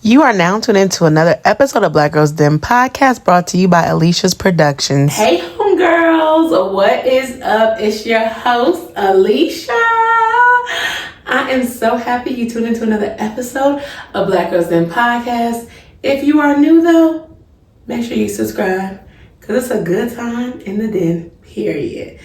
You are now tuned into another episode of Black Girls Den podcast brought to you by Alicia's Productions. Hey homegirls, what is up? It's your host, Alicia. I am so happy you tuned into another episode of Black Girls Den podcast. If you are new though, make sure you subscribe because it's a good time in the den, period.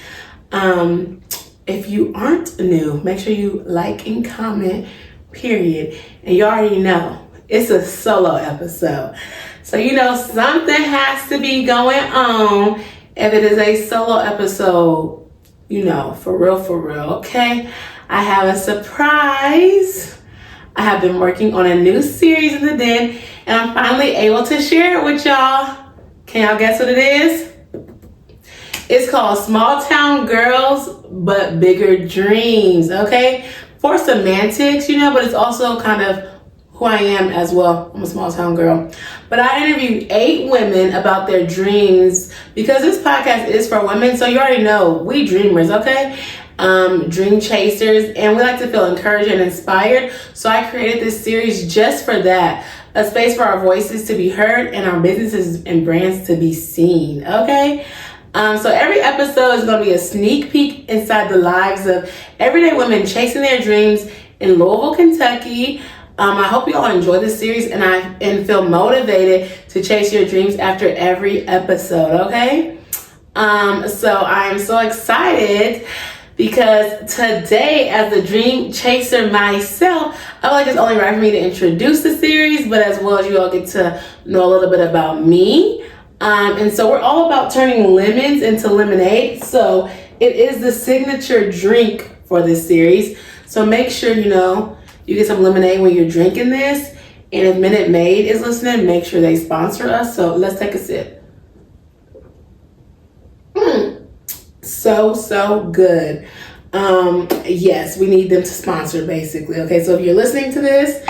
If you aren't new, make sure you like and comment, period. And you already know, it's a solo episode. So you know something has to be going on if it is a solo episode, you know, for real, okay? I have a surprise. I have been working on a new series in the den and I'm finally able to share it with y'all. Can y'all guess what it is? It's called Small Town Girls But Bigger Dreams, okay? For semantics, you know, but it's also kind of who I am as well. I'm a small town girl. But I interviewed 8 women about their dreams because this podcast is for women. So you already know, we dreamers, okay? Dream chasers, and we like to feel encouraged and inspired. So I created this series just for that. A space for our voices to be heard and our businesses and brands to be seen, okay? So every episode is going to be a sneak peek inside the lives of everyday women chasing their dreams in Louisville, Kentucky. I hope you all enjoy this series and feel motivated to chase your dreams after every episode, okay? So I am so excited because today, as a dream chaser myself, I feel like it's only right for me to introduce the series, but as well as you all get to know a little bit about me. And so we're all about turning lemons into lemonade. So it is the signature drink for this series. So make sure, you know, you get some lemonade when you're drinking this. And if Minute Maid is listening, make sure they sponsor us. So let's take a sip. So good. Yes, we need them to sponsor basically. Okay, so if you're listening to this,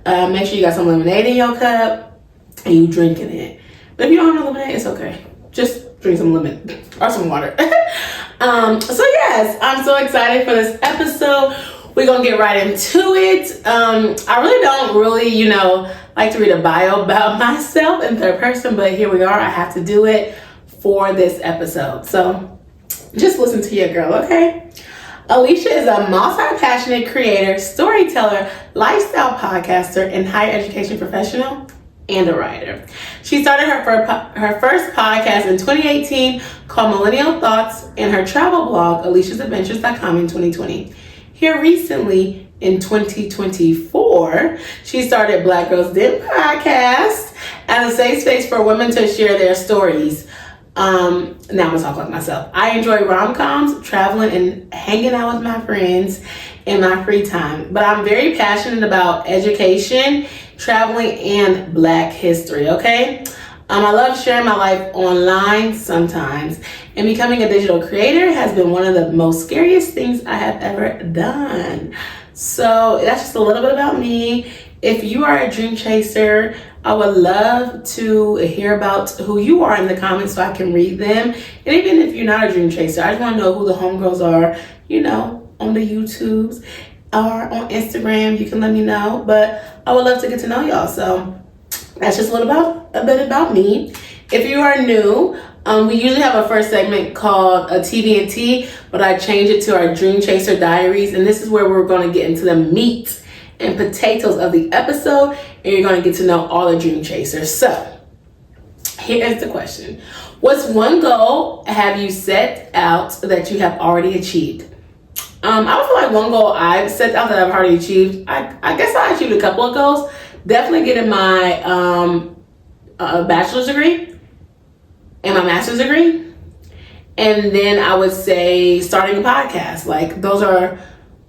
make sure you got some lemonade in your cup and you drinking it. But if you don't have no lemonade, it's okay. Just drink some lemon or some water. So yes, I'm so excited for this episode. We're going to get right into it. I really don't you know, like to read a bio about myself in third person, but here we are. I have to do it for this episode. So just listen to your girl, okay? Alicia is a multi-passionate creator, storyteller, lifestyle podcaster, and higher education professional, and a writer. She started her first podcast in 2018 called Millennial Thoughts and her travel blog, aliciasadventures.com, in 2020. Here recently, in 2024, she started Black Girls Den podcast as a safe space for women to share their stories. Now I'm gonna talk like myself. I enjoy rom-coms, traveling, and hanging out with my friends in my free time. But I'm very passionate about education, traveling, and Black history, okay? I love sharing my life online sometimes, and becoming a digital creator has been one of the most scariest things I have ever done. So that's just a little bit about me. If you are a dream chaser, I would love to hear about who you are in the comments so I can read them. And even if you're not a dream chaser, I just want to know who the homegirls are, you know, on the YouTubes or on Instagram. You can let me know, but I would love to get to know y'all. So that's just a bit about me. If you are new, we usually have a first segment called a TV&T, but I changed it to our Dream Chaser Diaries, and this is where we're going to get into the meat and potatoes of the episode, and you're going to get to know all the Dream Chasers. So here is the question. What's one goal have you set out that you have already achieved? I would feel like one goal I've set out that I've already achieved, I guess I achieved a couple of goals. Definitely getting my bachelor's degree and my master's degree. And then I would say starting a podcast. Like, those are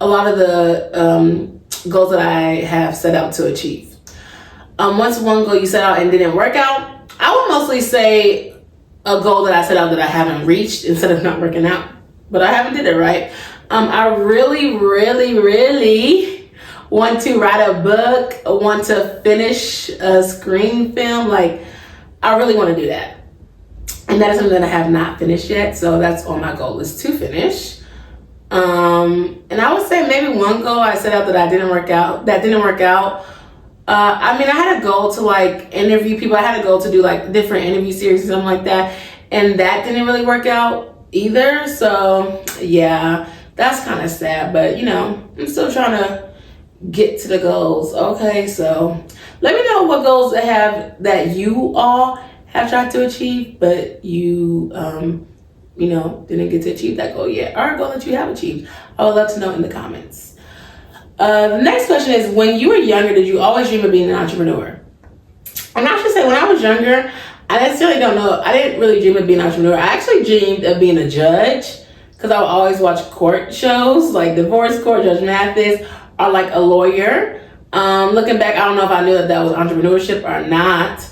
a lot of the goals that I have set out to achieve. Once one goal you set out and didn't work out, I would mostly say a goal that I set out that I haven't reached instead of not working out. But I haven't did it right. I really want to write a book, want to finish a screen film. Like, I really want to do that. And that is something that I have not finished yet. So that's on my goal list to finish. And I would say maybe one goal I set out that didn't work out I mean, I had a goal to like interview people. I had a goal to do like different interview series and something like that. And that didn't really work out either. So yeah, that's kind of sad. But you know, I'm still trying to get to the goals. Okay, so let me know what goals that you all have tried to achieve, but you didn't get to achieve that goal yet, or a goal that you have achieved. I would love to know in the comments. The next question is, when you were younger, did you always dream of being an entrepreneur? And I should say, when I was younger, I necessarily don't know. I didn't really dream of being an entrepreneur. I actually dreamed of being a judge because I would always watch court shows like Divorce Court, Judge Mathis, or like a lawyer. Looking back, I don't know if I knew that was entrepreneurship or not.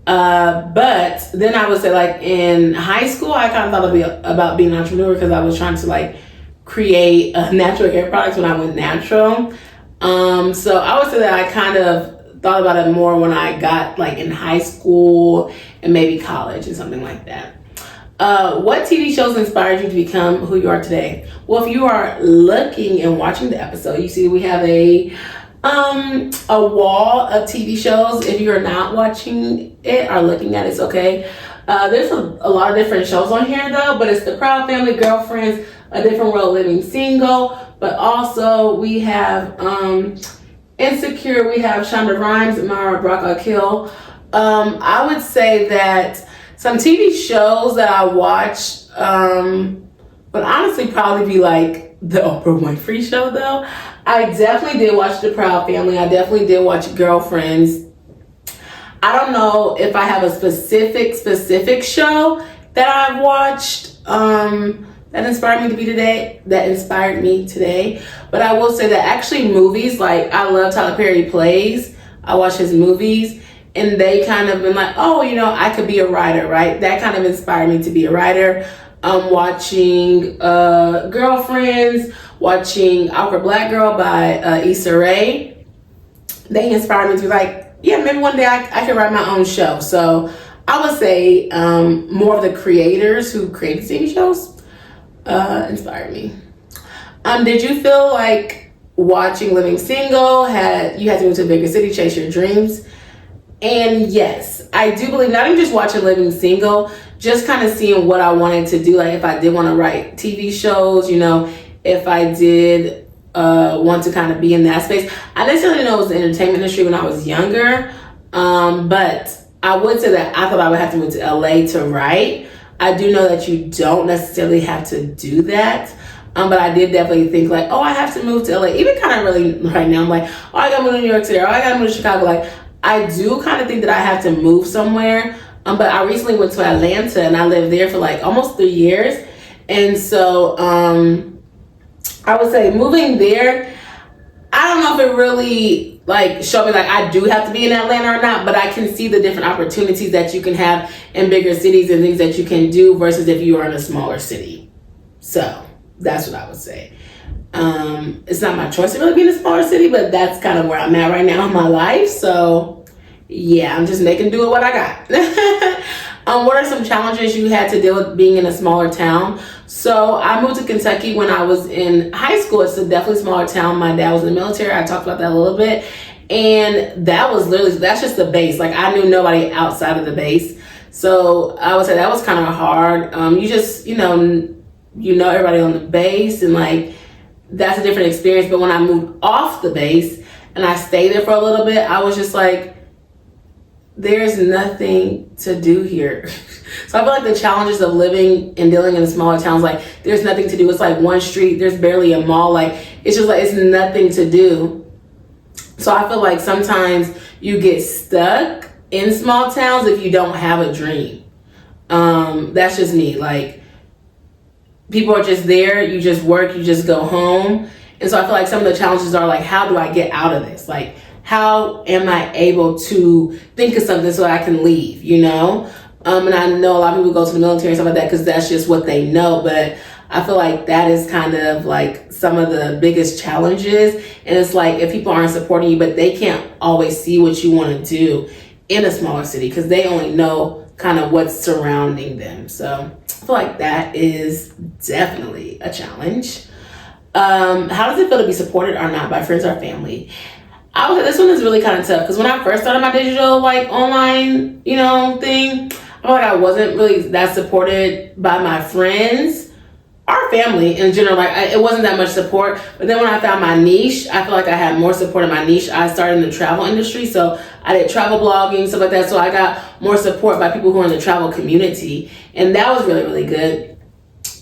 But then I would say, like in high school, I kind of thought about being an entrepreneur because I was trying to like create natural hair products when I went natural. So I would say that I kind of thought about it more when I got like in high school and maybe college and something like that. What TV shows inspired you to become who you are today? Well, if you are looking and watching the episode, you see we have a wall of TV shows. If you're not watching it or looking at it, it's okay. There's a lot of different shows on here though, but it's The Proud Family, Girlfriends, A Different World, Living Single, but also we have Insecure, we have Shonda Rhimes, Mara Brock Akil. I would say that some TV shows that I watched would honestly probably be like the Oprah Winfrey Show though. I definitely did watch The Proud Family. I definitely did watch Girlfriends. I don't know if I have a specific show that I've watched that inspired me today. But I will say that actually movies, like I love Tyler Perry Plays. I watch his movies and they kind of been like, oh, I could be a writer, right? That kind of inspired me to be a writer. Watching Girlfriends, watching Awkward Black Girl by Issa Rae. They inspired me to be like, yeah, maybe one day I could write my own show. So I would say more of the creators who created TV shows inspired me. Did you feel like watching Living Single you had to move to a bigger city, chase your dreams? And yes, I do believe not even just watching Living Single, just kind of seeing what I wanted to do. Like if I did want to write TV shows, if I did want to kind of be in that space. I necessarily didn't know it was the entertainment industry when I was younger. But I would say that I thought I would have to move to LA to write. I do know that you don't necessarily have to do that. But I did definitely think like, oh, I have to move to LA. Even kind of really right now, I'm like, oh, I gotta move to New York City, or oh, I gotta move to Chicago. Like, I do kind of think that I have to move somewhere. But I recently went to Atlanta and I lived there for like almost 3 years. And so I would say moving there, I don't know if it really like showed me like I do have to be in Atlanta or not, but I can see the different opportunities that you can have in bigger cities and things that you can do versus if you are in a smaller city. So that's what I would say. It's not my choice to really be in a smaller city, but that's kind of where I'm at right now in my life. So yeah, I'm just making do with what I got. What are some challenges you had to deal with being in a smaller town? So I moved to Kentucky when I was in high school. It's a definitely smaller town. My dad was in the military. I talked about that a little bit. And that's just the base. Like I knew nobody outside of the base. So I would say that was kind of hard. You just, you know everybody on the base and like, that's a different experience. But when I moved off the base and I stayed there for a little bit, I was just like, there's nothing to do here. So I feel like the challenges of living and dealing in smaller towns, like there's nothing to do. It's like one street, there's barely a mall. Like it's just like, it's nothing to do. So I feel like sometimes you get stuck in small towns if you don't have a dream. That's just me. Like people are just there, you just work, you just go home. And so I feel like some of the challenges are like, how do I get out of this? Like, how am I able to think of something so I can leave, And I know a lot of people go to the military and stuff like that because that's just what they know. But I feel like that is kind of like some of the biggest challenges. And it's like if people aren't supporting you, but they can't always see what you want to do in a smaller city because they only know kind of what's surrounding them. So I feel like that is definitely a challenge. How does it feel to be supported or not by friends or family? I would say this one is really kind of tough because when I first started my digital like online, thing, I feel like I wasn't really that supported by my friends, our family in general. Like it wasn't that much support. But then when I found my niche, I feel like I had more support in my niche. I started in the travel industry, so I did travel blogging, stuff like that. So I got more support by people who are in the travel community, and that was really, really good.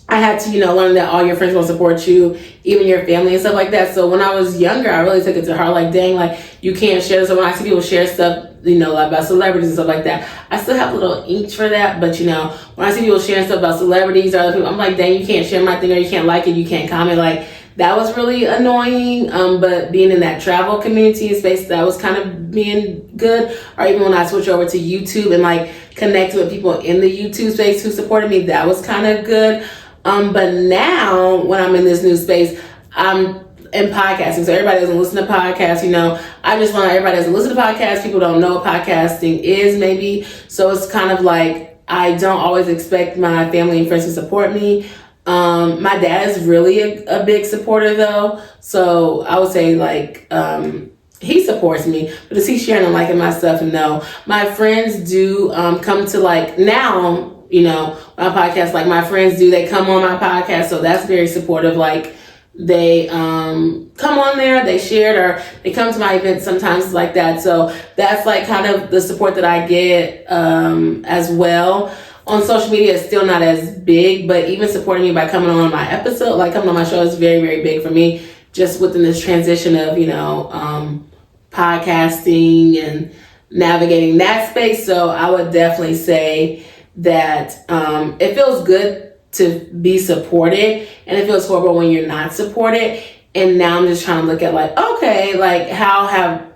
I had to, learn that all your friends will support you, even your family and stuff like that. So when I was younger, I really took it to heart. Like, dang, like you can't share. So when I see people share stuff, like about celebrities and stuff like that, I still have a little inch for that. But when I see people sharing stuff about celebrities or other people, I'm like, dang, you can't share my thing, or you can't like it, you can't comment. Like that was really annoying. But being in that travel community space, that was kind of being good. Or even when I switched over to YouTube and like connected with people in the YouTube space who supported me, that was kind of good. But now when I'm in this new space, I'm in podcasting. So everybody doesn't listen to podcasts, I just want everybody doesn't listen to podcasts. People don't know what podcasting is maybe. So it's kind of like, I don't always expect my family and friends to support me. My dad is really a big supporter though. So I would say like, he supports me, but is he sharing and liking my stuff? No. My friends do, come to like now, my podcast, like my friends do, they come on my podcast. So that's very supportive. Like they come on there, they shared, or they come to my events sometimes like that. So that's like kind of the support that I get as well. On social media, it's still not as big, but even supporting me by coming on my episode, like coming on my show is very, very big for me, just within this transition of, podcasting and navigating that space. So I would definitely say that it feels good to be supported, and it feels horrible when you're not supported. And now I'm just trying to look at like, okay, like how have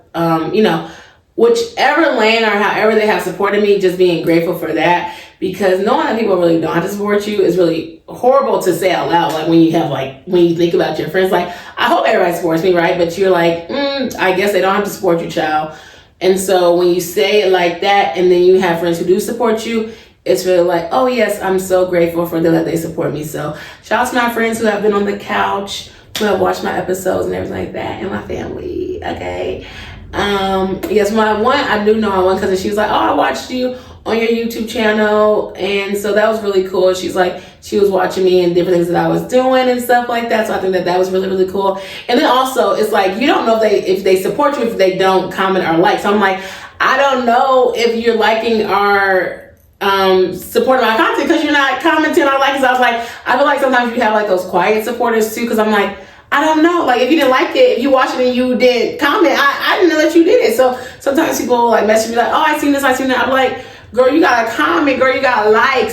whichever lane or however they have supported me, just being grateful for that, because knowing that people really don't have to support you is really horrible to say out loud. Like when you think about your friends, like I hope everybody supports me, right? But you're like, I guess they don't have to support you, child. And so when you say it like that, and then you have friends who do support you, it's really like, oh yes, I'm so grateful for them that they support me. So shout out to my friends who have been on the couch, who have watched my episodes and everything like that, and my family. Okay. Yes, I do know my one cousin, she was like, oh, I watched you on your YouTube channel, and so that was really cool. She's like, she was watching me and different things that I was doing and stuff like that. So I think that was really, really cool. And then also it's like, you don't know if they support you if they don't comment or like. So I'm like, I don't know if you're liking our supporting my content because you're not commenting or liking. So I was like, I feel like sometimes you have like those quiet supporters too, because I'm like, I don't know, like if you didn't like it, if you watched it and you didn't comment, I didn't know that you did it. So sometimes people like message me like, oh, I seen this, I seen that. I'm like, girl, you gotta comment, girl, you gotta like,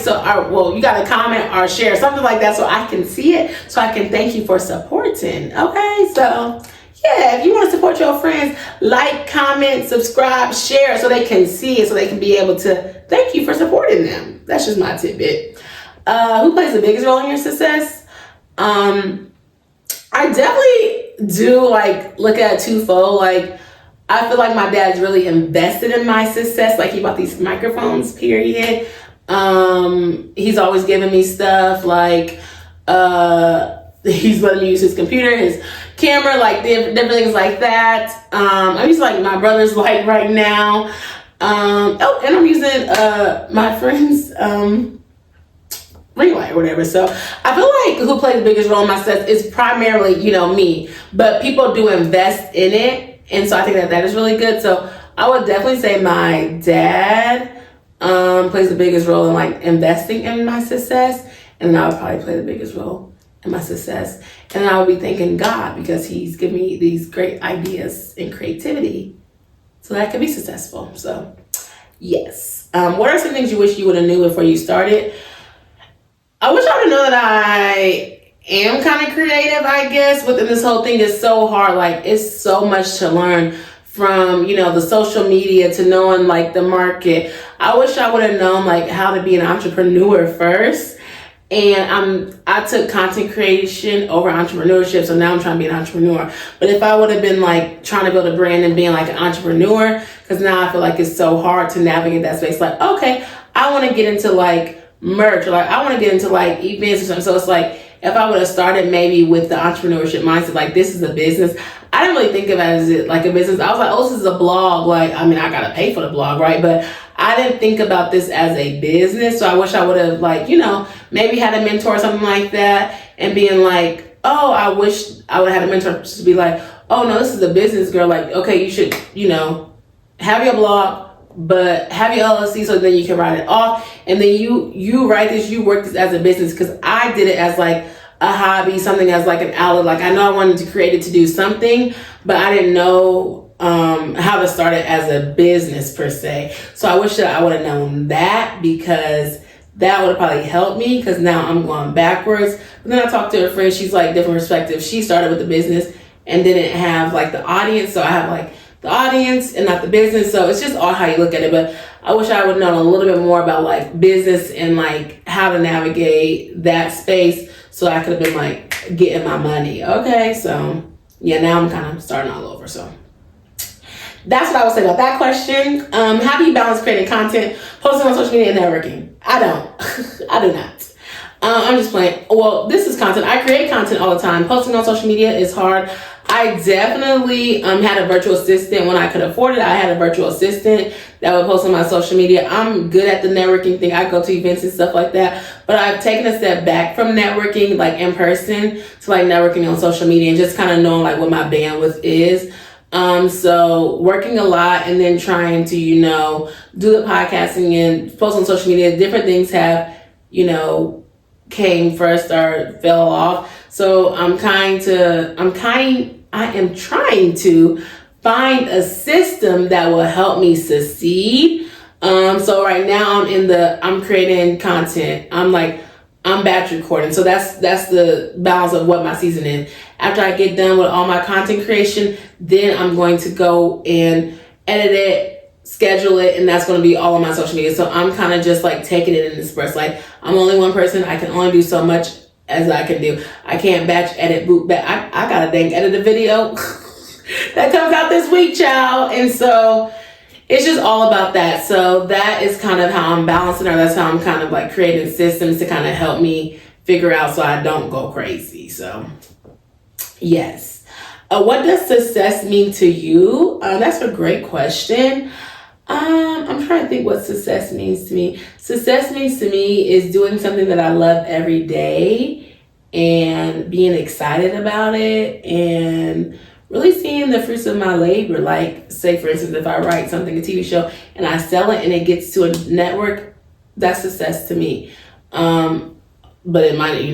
you gotta comment or share, something like that, so I can see it, so I can thank you for supporting. Okay, so yeah, if you want to support your friends, like, comment, subscribe, share, so they can see it, so they can be able to thank you for supporting them. That's just my tidbit. Who plays the biggest role in your success? I definitely do like look at it twofold. Like I feel like my dad's really invested in my success. Like he bought these microphones, period. He's always giving me stuff like he's letting me use his computer, his camera, like different things like that. I'm using like my brother's light right now. And I'm using my friend's ring light or whatever. So I feel like who plays the biggest role in my success is primarily, me, but people do invest in it. And so I think that is really good. So I would definitely say my dad plays the biggest role in like investing in my success. And then I would probably play the biggest role in my success. And then I would be thanking God because he's given me these great ideas and creativity so that I can be successful. So yes. What are some things you wish you would have knew before you started? I wish I would have known that I am kind of creative, I guess, within this whole thing. Is so hard. Like, it's so much to learn from, the social media to knowing, like, the market. I wish I would have known, like, how to be an entrepreneur first. And I took content creation over entrepreneurship, so now I'm trying to be an entrepreneur. But if I would have been, like, trying to build a brand and being, like, an entrepreneur, because now I feel like it's so hard to navigate that space. Like, okay, I want to get into, like, merch, or like I want to get into like events or something. So it's like if I would have started maybe with the entrepreneurship mindset, like this is a business, I didn't really think of it as like a business. I was like, oh, this is a blog. Like, I mean, I got to pay for the blog, right? But I didn't think about this as a business. So I wish I would have, like, you know, maybe had a mentor or something like that, and being like, oh, I wish I would have had a mentor to be like, oh, no, this is a business, girl. Like, okay, you should, you know, have your blog, but have your LLC so then you can write it off. And then you write this, you work this as a business, because I did it as like a hobby, something as like an outlet. Like, I know I wanted to create it to do something, but I didn't know how to start it as a business per se. So I wish that I would have known that, because that would have probably helped me, because now I'm going backwards. But then I talked to a friend, she's like different perspective. She started with the business and didn't have like the audience. So I have like the audience and not the business. So it's just all how you look at it. But I wish I would have known a little bit more about like business and like how to navigate that space, so I could have been like getting my money. Okay, so yeah, now I'm kind of starting all over. So that's what I would say about that question. How do you balance creating content, posting on social media, and networking? I don't. I do not. I'm just playing. Well, this is content. I create content all the time. Posting on social media is hard. I definitely had a virtual assistant when I could afford it. I had a virtual assistant that would post on my social media. I'm good at the networking thing. I go to events and stuff like that. But I've taken a step back from networking, like in person, to like networking on social media, and just kind of knowing like what my bandwidth is. So working a lot, and then trying to, you know, do the podcasting and post on social media. Different things have, you know, came first or fell off. So I am trying to find a system that will help me succeed. So right now I'm creating content. I'm batch recording. So that's the balance of what my season is. After I get done with all my content creation, then I'm going to go and edit it, schedule it, and that's going to be all on my social media. So I'm kind of just like taking it in express. Like, I'm only one person. I can only do so much as I can do. I can't batch edit, boot back. I gotta dang edit a video that comes out this week, child. And so it's just all about that. So that is kind of how I'm balancing, or that's how I'm kind of like creating systems to kind of help me figure out so I don't go crazy. So yes. What does success mean to you? That's a great question. I'm trying to think what success means to me. Success means to me is doing something that I love every day and being excited about it and really seeing the fruits of my labor. Like, say for instance, if I write something, a TV show, and I sell it and it gets to a network, that's success to me. But it might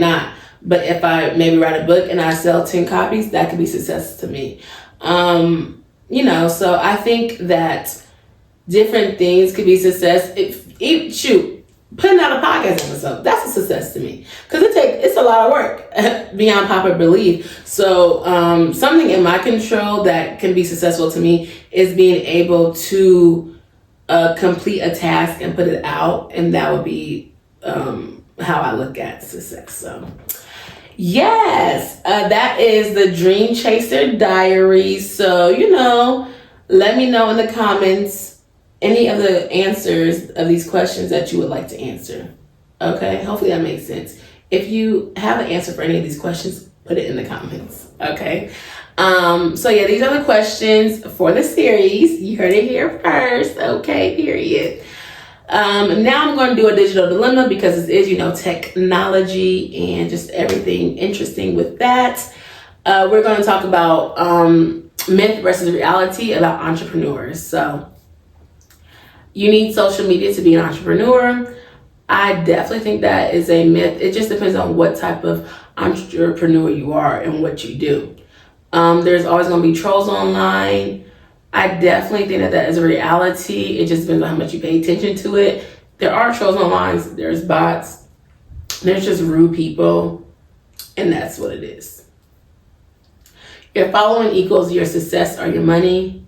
not. But if I maybe write a book and I sell 10 copies, that could be success to me. So I think that different things could be success. Putting out a podcast episode, that's a success to me, because it's a lot of work beyond popular belief. So something in my control that can be successful to me is being able to complete a task and put it out, and that would be how I look at success. So yes, that is the Dream Chaser Diaries. So, let me know in the comments any of the answers of these questions that you would like to answer. Okay, hopefully that makes sense. If you have an answer for any of these questions, put it in the comments. Okay. So yeah, these are the questions for the series. You heard it here first. Okay, period. Now I'm going to do a digital dilemma, because it is, technology and just everything interesting with that. We're going to talk about myth versus reality about entrepreneurs. So you need social media to be an entrepreneur. I definitely think that is a myth. It just depends on what type of entrepreneur you are and what you do. There's always going to be trolls online. I definitely think that is a reality. It just depends on how much you pay attention to it. There are trolls online. There's bots. There's just rude people. And that's what it is. Your following equals your success or your money.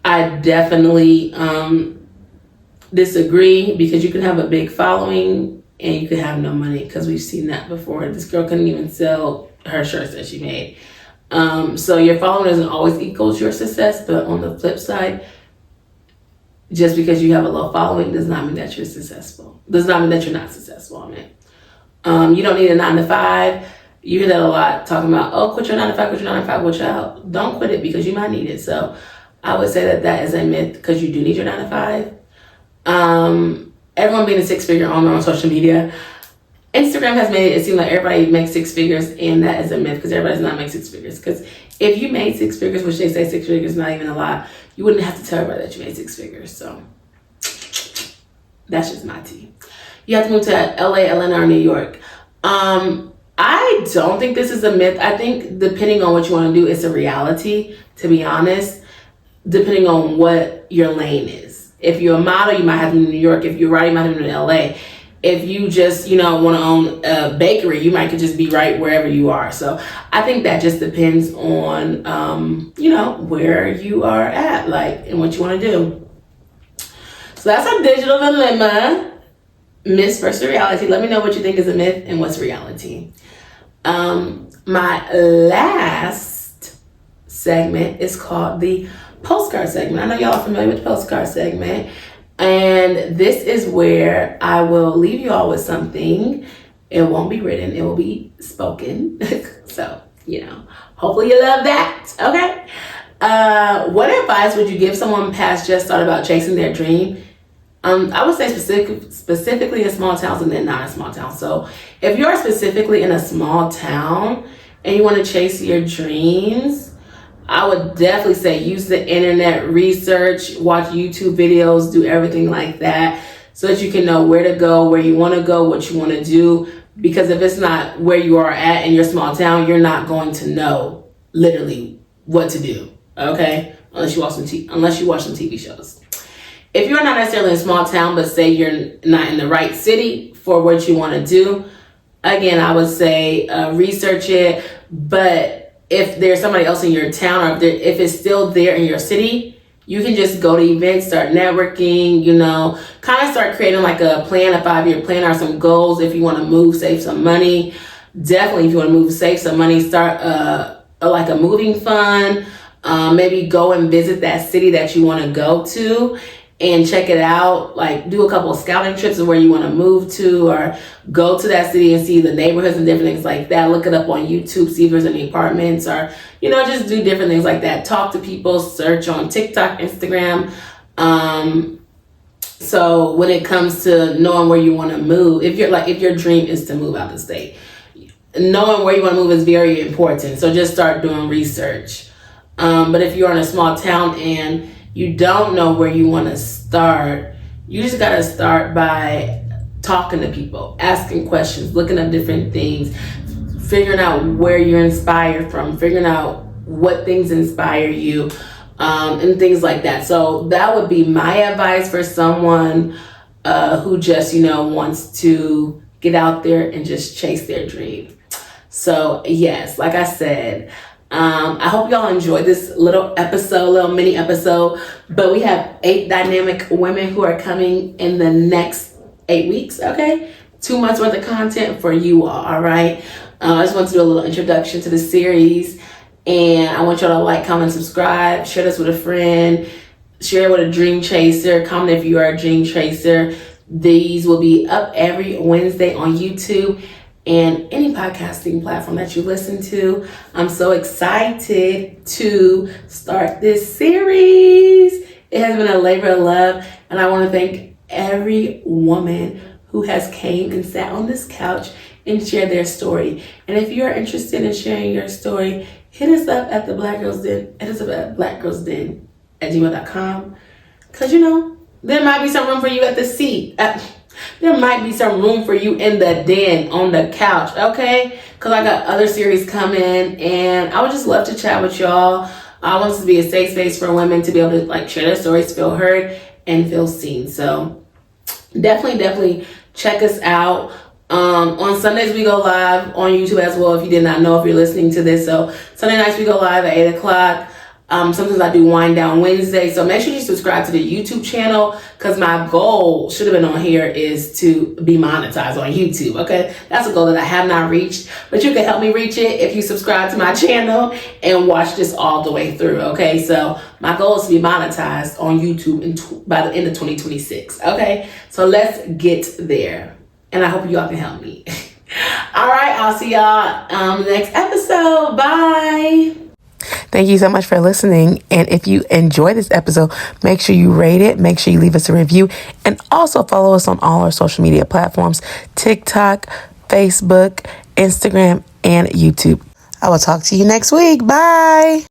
I definitely disagree, because you can have a big following and you could have no money, because we've seen that before. This girl couldn't even sell her shirts that she made. So your following doesn't always equals your success, but on the flip side, just because you have a low following does not mean that you're successful. Does not mean that you're not successful. You don't need a 9 to 5. You hear that a lot, talking about, oh, quit your 9 to 5, quit your 9 to 5. Well, child, don't quit it because you might need it. So I would say that is a myth because you do need your 9 to 5. Everyone being a six-figure owner on social media. Instagram has made it seem like everybody makes six figures, and that is a myth because everybody does not make six figures. Because if you made six figures, which they say six figures is not even a lot, you wouldn't have to tell everybody that you made six figures. So that's just my tea. You have to move to LA, Atlanta, or New York. I don't think this is a myth. I think depending on what you want to do, it's a reality, to be honest, depending on what your lane is. If you're a model, you might have to move to New York. If you're writing, you might have to move to LA. If you just, want to own a bakery, you might could just be right wherever you are. So I think that just depends on, where you are at, and what you want to do. So that's our digital dilemma, myth versus reality. Let me know what you think is a myth and what's reality. My last segment is called the postcard segment. I know y'all are familiar with the postcard segment. And this is where I will leave you all with something. It won't be written, it will be spoken. So, hopefully you love that. Okay. What advice would you give someone past just thought about chasing their dream? I would say specifically in small towns and then not in small towns. So if you're specifically in a small town and you want to chase your dreams, I would definitely say use the internet, research, watch YouTube videos, do everything like that so that you can know where to go, where you want to go, what you want to do. Because if it's not where you are at in your small town, you're not going to know literally what to do, okay? Unless you watch some TV shows. If you're not necessarily in a small town, but say you're not in the right city for what you want to do, again, I would say research it. But if there's somebody else in your town, or if it's still there in your city, you can just go to events, start networking, kind of start creating like a plan, a 5-year plan or some goals. If you want to move, save some money. Definitely, if you want to move, save some money, start a moving fund. Maybe go and visit that city that you want to go to and check it out, do a couple of scouting trips of where you want to move to, or go to that city and see the neighborhoods and different things like that. Look it up on YouTube, see if there's any apartments, or, just do different things like that. Talk to people, search on TikTok, Instagram. So when it comes to knowing where you want to move, if your dream is to move out of the state, knowing where you want to move is very important. So just start doing research. But if you're in a small town and you don't know where you want to start, you just got to start by talking to people, asking questions, looking up different things, figuring out where you're inspired from, figuring out what things inspire you, and things like that. So that would be my advice for someone who just, wants to get out there and just chase their dream. So yes, like I said, I hope y'all enjoyed this little mini episode, but we have 8 dynamic women who are coming in the next 8 weeks, okay? 2 months worth of content for you all right? I just want to do a little introduction to the series, and I want y'all to like, comment, subscribe, share this with a friend, share it with a dream chaser, comment if you are a dream chaser. These will be up every Wednesday on YouTube and any podcasting platform that you listen to. I'm so excited to start this series. It has been a labor of love, and I want to thank every woman who has came and sat on this couch and shared their story. And if you are interested in sharing your story, hit us up at the Black Girls Den. Hit us up at blackgirlsden@gmail.com. Because, there might be some room for you at the seat. There might be some room for you in the den, on the couch, okay? Because I got other series coming, and I would just love to chat with y'all. I want this to be a safe space for women to be able to share their stories, feel heard, and feel seen. So definitely check us out. On Sundays, we go live on YouTube as well, if you did not know, if you're listening to this. So Sunday nights, we go live at 8 o'clock. Sometimes I do Wind Down Wednesday. So make sure you subscribe to the YouTube channel, because my goal, should have been on here, is to be monetized on YouTube, okay? That's a goal that I have not reached, but you can help me reach it if you subscribe to my channel and watch this all the way through, okay? So my goal is to be monetized on YouTube by the end of 2026, okay? So let's get there, and I hope you all can help me. All right, I'll see y'all next episode. Bye. Thank you so much for listening. And if you enjoyed this episode, make sure you rate it. Make sure you leave us a review. And also follow us on all our social media platforms, TikTok, Facebook, Instagram, and YouTube. I will talk to you next week. Bye.